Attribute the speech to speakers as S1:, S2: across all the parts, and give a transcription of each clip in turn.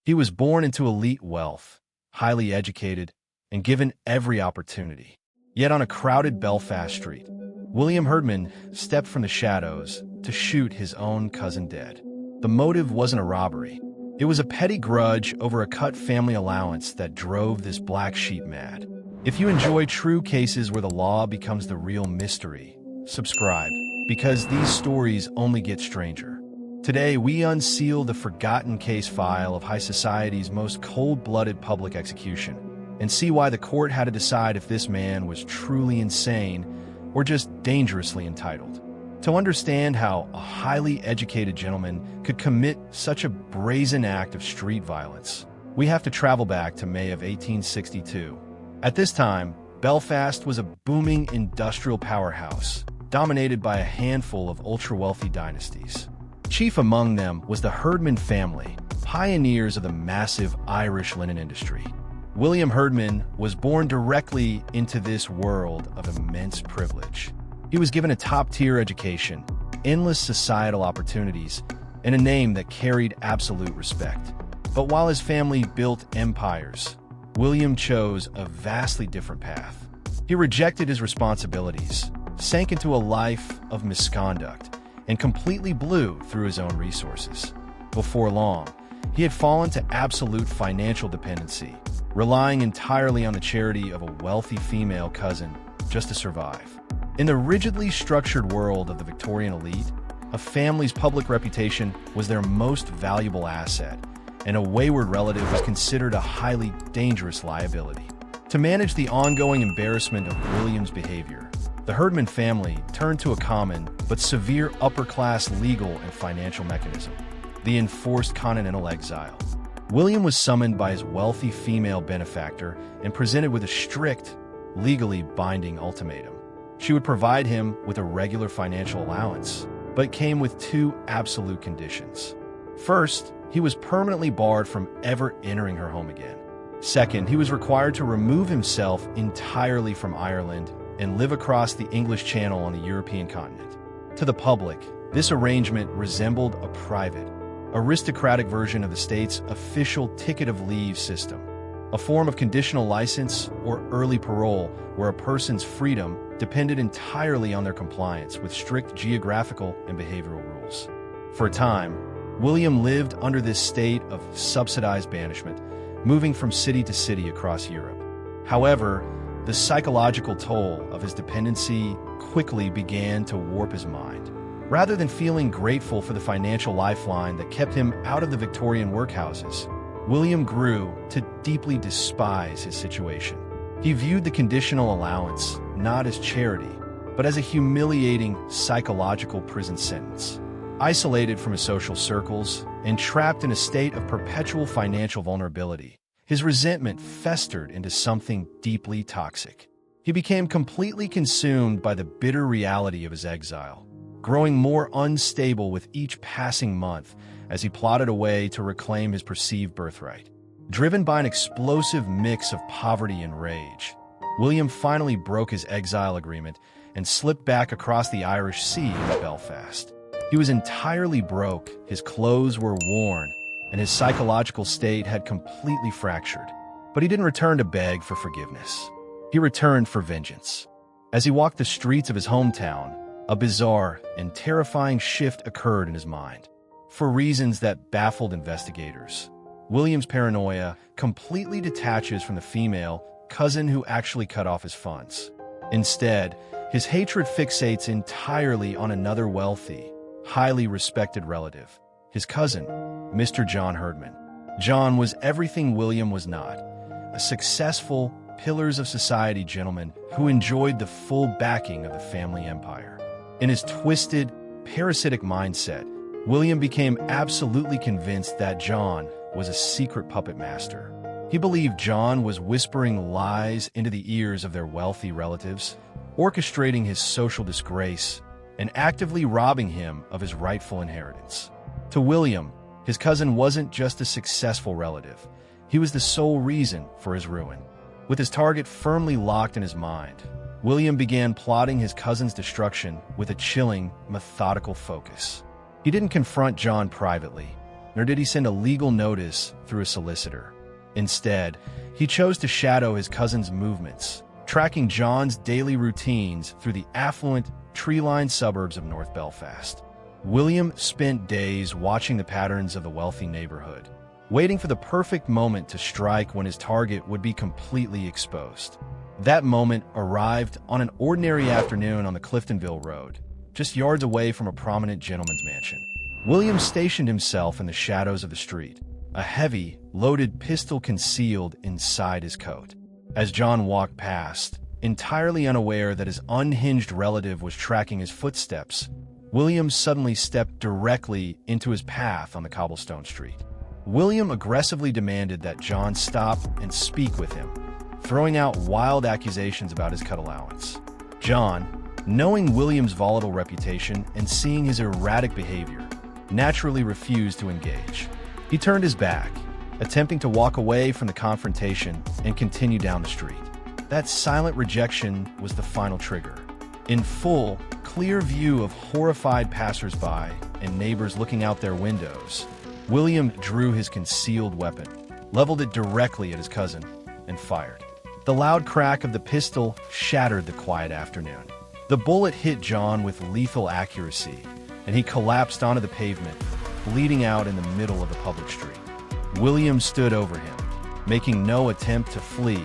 S1: He was born into elite wealth, highly educated, and given every opportunity. Yet on a crowded Belfast street, William Herdman stepped from the shadows to shoot his own cousin dead. The motive wasn't a robbery. It was a petty grudge over a cut family allowance that drove this black sheep mad. If you enjoy true cases where the law becomes the real mystery, subscribe, because these stories only get stranger. Today, we unseal the forgotten case file of high society's most cold-blooded public execution and see why the court had to decide if this man was truly insane or just dangerously entitled. To understand how a highly educated gentleman could commit such a brazen act of street violence, we have to travel back to May of 1862. At this time, Belfast was a booming industrial powerhouse, dominated by a handful of ultra-wealthy dynasties. Chief among them was the Herdman family, pioneers of the massive Irish linen industry. William Herdman was born directly into this world of immense privilege. He was given a top-tier education, endless societal opportunities, and a name that carried absolute respect. But while his family built empires, William chose a vastly different path. He rejected his responsibilities, sank into a life of misconduct, and completely blew through his own resources. Before long, he had fallen to absolute financial dependency, relying entirely on the charity of a wealthy female cousin just to survive. In the rigidly structured world of the Victorian elite, a family's public reputation was their most valuable asset, and a wayward relative was considered a highly dangerous liability. To manage the ongoing embarrassment of William's behavior, the Herdman family turned to a common but severe upper-class legal and financial mechanism: the enforced continental exile. William was summoned by his wealthy female benefactor and presented with a strict, legally binding ultimatum. She would provide him with a regular financial allowance, but it came with two absolute conditions. First, he was permanently barred from ever entering her home again. Second, he was required to remove himself entirely from Ireland and live across the English Channel on the European continent. To the public, this arrangement resembled a private, aristocratic version of the state's official ticket of leave system, a form of conditional license or early parole where a person's freedom depended entirely on their compliance with strict geographical and behavioral rules. For a time, William lived under this state of subsidized banishment, moving from city to city across Europe. However, the psychological toll of his dependency quickly began to warp his mind. Rather than feeling grateful for the financial lifeline that kept him out of the Victorian workhouses, William grew to deeply despise his situation. He viewed the conditional allowance not as charity, but as a humiliating psychological prison sentence. Isolated from his social circles and trapped in a state of perpetual financial vulnerability, his resentment festered into something deeply toxic. He became completely consumed by the bitter reality of his exile, growing more unstable with each passing month as he plodded away to reclaim his perceived birthright. Driven by an explosive mix of poverty and rage, William finally broke his exile agreement and slipped back across the Irish Sea into Belfast. He was entirely broke, his clothes were worn, and his psychological state had completely fractured. But he didn't return to beg for forgiveness. He returned for vengeance. As he walked the streets of his hometown, a bizarre and terrifying shift occurred in his mind. For reasons that baffled investigators, William's paranoia completely detaches from the female cousin who actually cut off his funds. Instead, his hatred fixates entirely on another wealthy, highly respected relative, his cousin, Mr. John Herdman. John was everything William was not, a successful, pillars of society gentleman who enjoyed the full backing of the family empire. In his twisted, parasitic mindset, William became absolutely convinced that John was a secret puppet master. He believed John was whispering lies into the ears of their wealthy relatives, orchestrating his social disgrace, and actively robbing him of his rightful inheritance. To William, his cousin wasn't just a successful relative. He was the sole reason for his ruin. With his target firmly locked in his mind, William began plotting his cousin's destruction with a chilling, methodical focus. He didn't confront John privately. nor did he send a legal notice through a solicitor. Instead, he chose to shadow his cousin's movements, tracking John's daily routines through the affluent, tree-lined suburbs of North Belfast. William spent days watching the patterns of the wealthy neighborhood, waiting for the perfect moment to strike when his target would be completely exposed. That moment arrived on an ordinary afternoon on the Cliftonville Road, just yards away from a prominent gentleman's mansion. William stationed himself in the shadows of the street, a heavy, loaded pistol concealed inside his coat. As John walked past, entirely unaware that his unhinged relative was tracking his footsteps, William suddenly stepped directly into his path on the cobblestone street. William aggressively demanded that John stop and speak with him, throwing out wild accusations about his cut allowance. John, knowing William's volatile reputation and seeing his erratic behavior, naturally refused to engage. He turned his back, attempting to walk away from the confrontation and continue down the street. That silent rejection was the final trigger. In full, clear view of horrified passersby and neighbors looking out their windows, William drew his concealed weapon, leveled it directly at his cousin, and fired. The loud crack of the pistol shattered the quiet afternoon. The bullet hit John with lethal accuracy, and he collapsed onto the pavement, bleeding out in the middle of the public street. William stood over him, making no attempt to flee,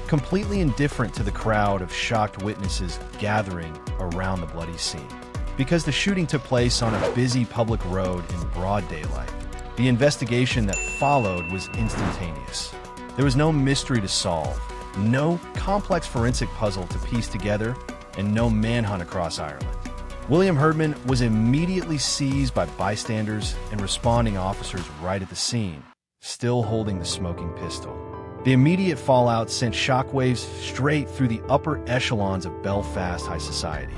S1: completely indifferent to the crowd of shocked witnesses gathering around the bloody scene. Because the shooting took place on a busy public road in broad daylight, the investigation that followed was instantaneous. There was no mystery to solve, no complex forensic puzzle to piece together, and no manhunt across Ireland. William Herdman was immediately seized by bystanders and responding officers right at the scene, still holding the smoking pistol. The immediate fallout sent shockwaves straight through the upper echelons of Belfast high society.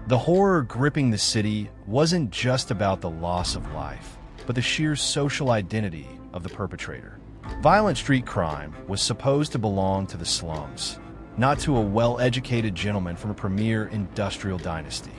S1: The horror gripping the city wasn't just about the loss of life, but the sheer social identity of the perpetrator. Violent street crime was supposed to belong to the slums, not to a well-educated gentleman from a premier industrial dynasty.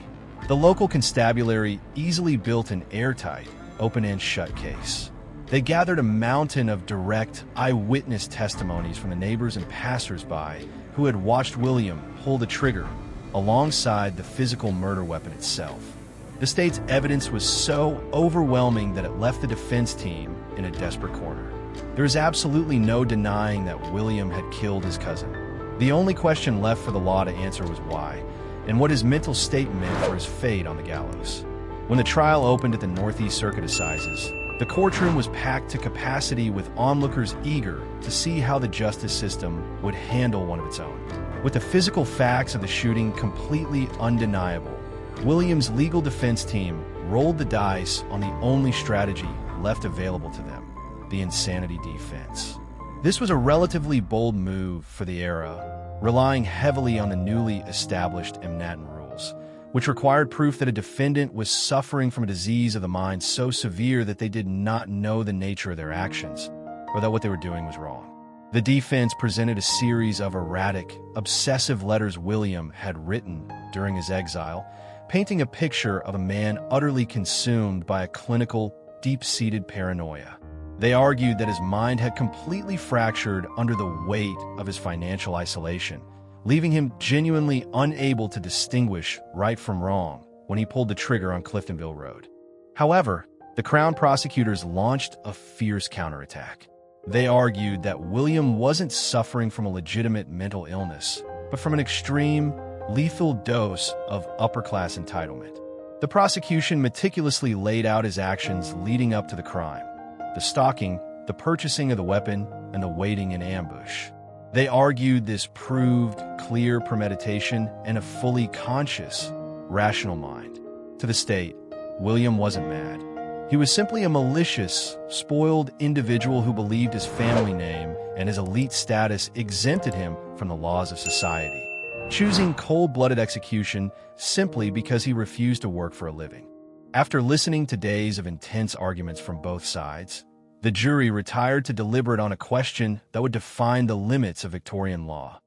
S1: The local constabulary easily built an airtight, open-end shut case. They gathered a mountain of direct eyewitness testimonies from the neighbors and passersby who had watched William pull the trigger alongside the physical murder weapon itself. The state's evidence was so overwhelming that it left the defense team in a desperate corner. There is absolutely no denying that William had killed his cousin. The only question left for the law to answer was why, and what his mental state meant for his fate on the gallows. When the trial opened at the Northeast Circuit Assizes, the courtroom was packed to capacity with onlookers eager to see how the justice system would handle one of its own. With the physical facts of the shooting completely undeniable, William's legal defense team rolled the dice on the only strategy left available to them: the insanity defense. This was a relatively bold move for the era, relying heavily on the newly established Emnatin rules, which required proof that a defendant was suffering from a disease of the mind so severe that they did not know the nature of their actions, or that what they were doing was wrong. The defense presented a series of erratic, obsessive letters William had written during his exile, painting a picture of a man utterly consumed by a clinical, deep-seated paranoia. They argued that his mind had completely fractured under the weight of his financial isolation, leaving him genuinely unable to distinguish right from wrong when he pulled the trigger on Cliftonville Road. However, the Crown prosecutors launched a fierce counterattack. They argued that William wasn't suffering from a legitimate mental illness, but from an extreme, lethal dose of upper-class entitlement. The prosecution meticulously laid out his actions leading up to the crime: the stalking, the purchasing of the weapon, and the waiting in ambush. They argued this proved clear premeditation and a fully conscious, rational mind. To the state, William wasn't mad. He was simply a malicious, spoiled individual who believed his family name and his elite status exempted him from the laws of society, choosing cold-blooded execution simply because he refused to work for a living. After listening to days of intense arguments from both sides, the jury retired to deliberate on a question that would define the limits of Victorian law.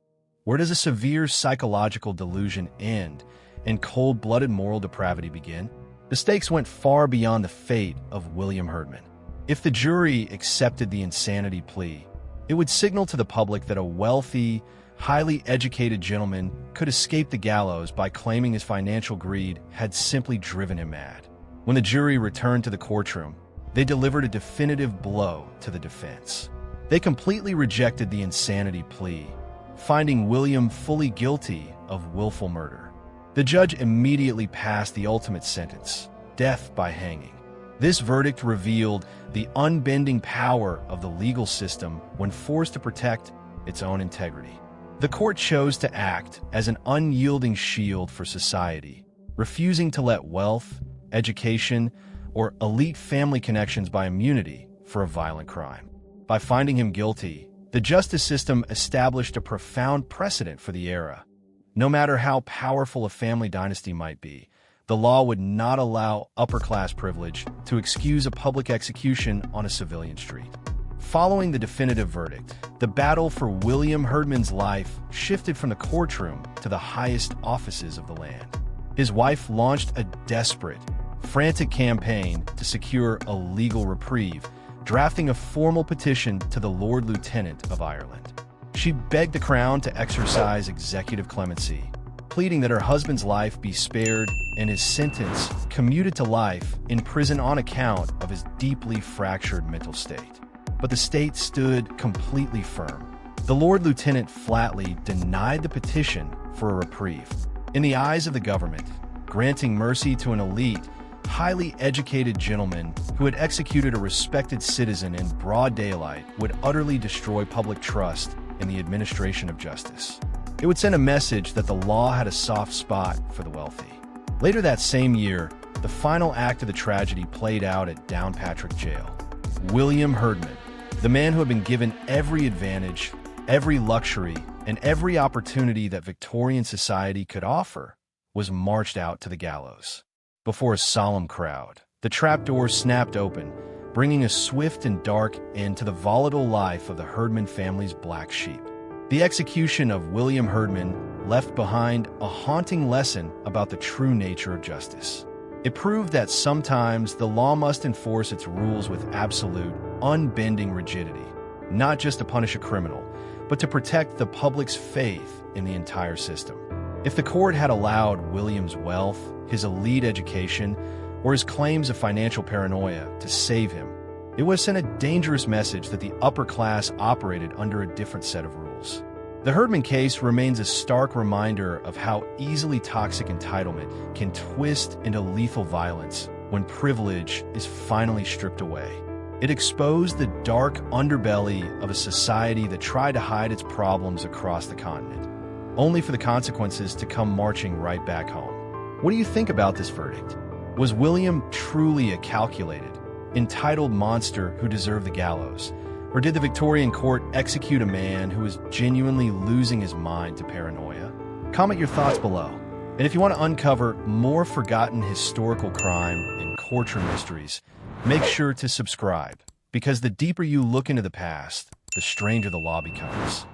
S1: Where does a severe psychological delusion end and cold-blooded moral depravity begin? The stakes went far beyond the fate of William Herdman. If the jury accepted the insanity plea, it would signal to the public that a wealthy, highly educated gentleman could escape the gallows by claiming his financial greed had simply driven him mad. When the jury returned to the courtroom, they delivered a definitive blow to the defense. They completely rejected the insanity plea, finding William fully guilty of willful murder. The judge immediately passed the ultimate sentence, death by hanging. This verdict revealed the unbending power of the legal system when forced to protect its own integrity. The court chose to act as an unyielding shield for society, refusing to let wealth, education, or elite family connections buy immunity for a violent crime. By finding him guilty, the justice system established a profound precedent for the era. No matter how powerful a family dynasty might be, the law would not allow upper-class privilege to excuse a public execution on a civilian street. Following the definitive verdict, the battle for William Herdman's life shifted from the courtroom to the highest offices of the land. His wife launched a desperate, frantic campaign to secure a legal reprieve, drafting a formal petition to the Lord Lieutenant of Ireland. She begged the Crown to exercise executive clemency, pleading that her husband's life be spared and his sentence commuted to life in prison on account of his deeply fractured mental state. But the state stood completely firm. The Lord Lieutenant flatly denied the petition for a reprieve. In the eyes of the government, granting mercy to an elite, highly educated gentleman who had executed a respected citizen in broad daylight would utterly destroy public trust in the administration of justice. It would send a message that the law had a soft spot for the wealthy. Later that same year, the final act of the tragedy played out at Downpatrick Jail. William Herdman, the man who had been given every advantage, every luxury, and every opportunity that Victorian society could offer, was marched out to the gallows. Before a solemn crowd, the trapdoor snapped open, bringing a swift and dark end to the volatile life of the Herdman family's black sheep. The execution of William Herdman left behind a haunting lesson about the true nature of justice. It proved that sometimes the law must enforce its rules with absolute, unbending rigidity, not just to punish a criminal, but to protect the public's faith in the entire system. If the court had allowed William's wealth, his elite education, or his claims of financial paranoia to save him, it would send a dangerous message that the upper class operated under a different set of rules. The Herdman case remains a stark reminder of how easily toxic entitlement can twist into lethal violence when privilege is finally stripped away. It exposed the dark underbelly of a society that tried to hide its problems across the continent, only for the consequences to come marching right back home. What do you think about this verdict? Was William truly a calculated, entitled monster who deserved the gallows? Or did the Victorian court execute a man who was genuinely losing his mind to paranoia? Comment your thoughts below. And if you want to uncover more forgotten historical crime and courtroom mysteries, make sure to subscribe, because the deeper you look into the past, the stranger the law becomes.